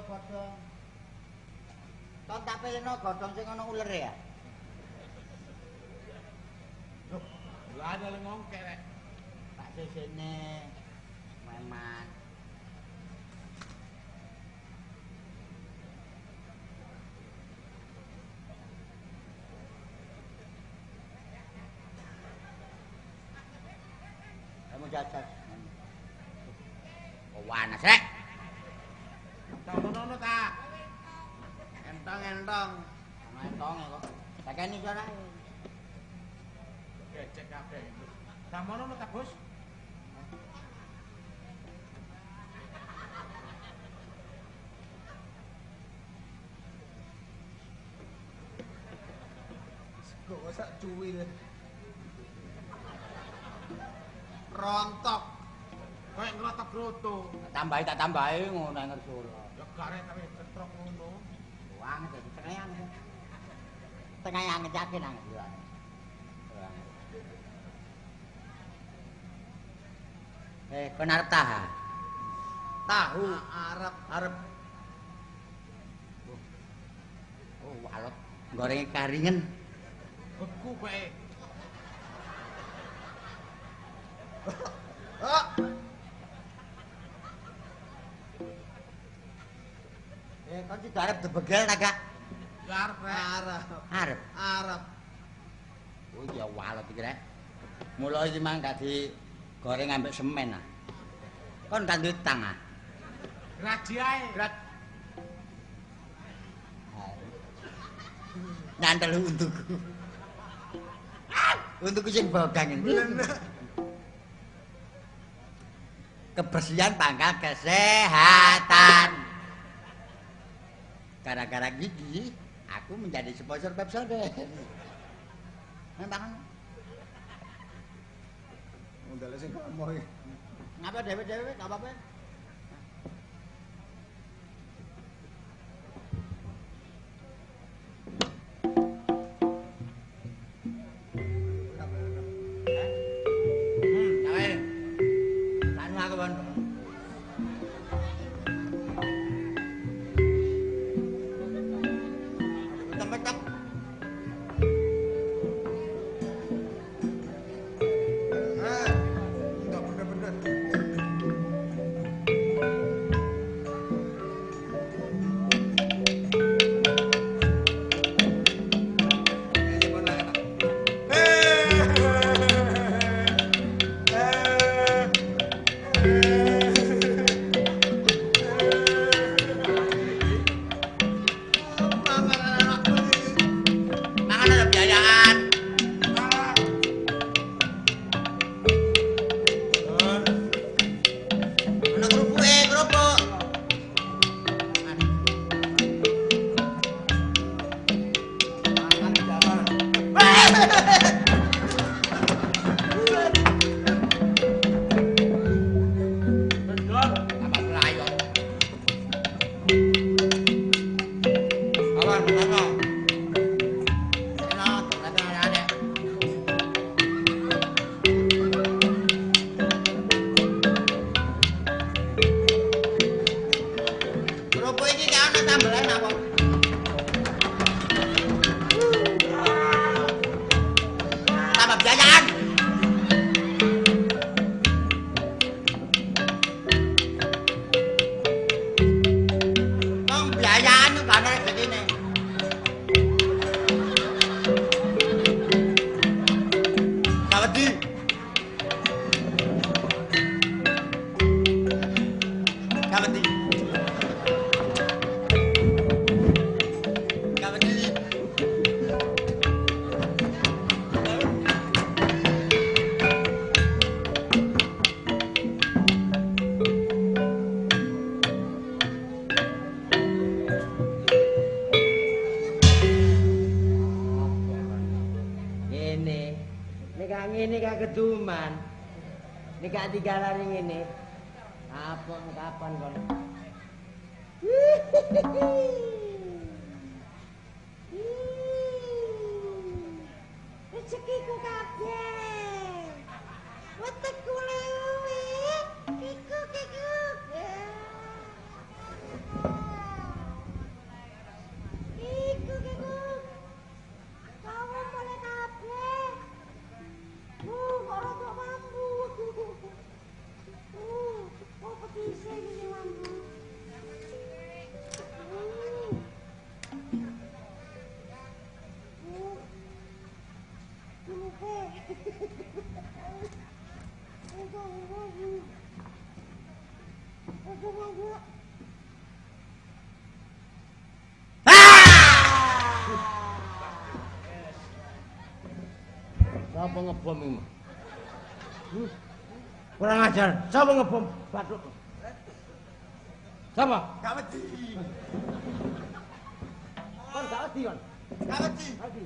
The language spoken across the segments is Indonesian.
godhong. Kon tak peleno godhong sing ana ulere ya. Loh, lha ada ngongkek rek. Tak sesekne memat. Kamu jajan. Oh, wanas rek. Tono ta. Entong. Entong kok. Takeni jane. Cek kabeh. Samono ta, Bos? Kok sak cuwil. Rontok. Kayak ngerotok groto. Tak tambahi ngono nang ngersula. Ya garek tapi cetrok ngono. Wang dadi tengayang. Tengayang jake nang yo. Kon arep taha. Tahu arep. Oh, walot. Goreng karingen. Beku kowe. Oh. Kon sida arep debegel ta, Kak? Ya arep rek. Arep. Oh, ya walot iki rek. Mula iki mang gak digoreng ambek semen ah. Kon gak duwe tang ah. Radi ae. Nyantel untukku. Untukku sing bogang ini. Kebersihan pangkal kesehatan. Gara-gara gigi, aku menjadi sponsor Pepsodent. Memang. Modal sing kamu iki. Ngapa dhewe-dhewe gak apa-apa. Ngene gak keduman. Nek gak digalani ngene. Apa kapan kon? Rezekiku kabeh. Wetekku lewe. Kiku. Sapa ngebom iki? Kurang ajar. Sapa ngebom bathuk? Sapa? Gak wedi. Kon gak wedi kon. Gak wedi. Wedi.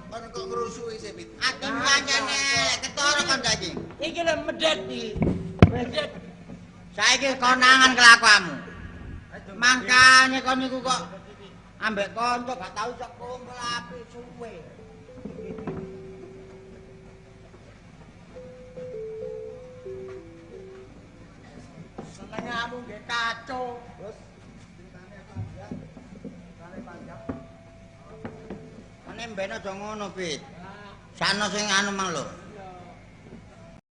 Kon kok ngrusui sih, Pit. Aku nyanyane ketara kon saiki. Iki lho medhet iki. Medhet. Saiki konangan kelakuanmu. Mangkane kon niku kok ambek kanca gak tau iso kumpul apik suwe. Senengamu nggih kacau. Terus ceritane panjang. Ceritane panjang. Ane mbene aja ngono, Pit. Sano sing anu mang lho.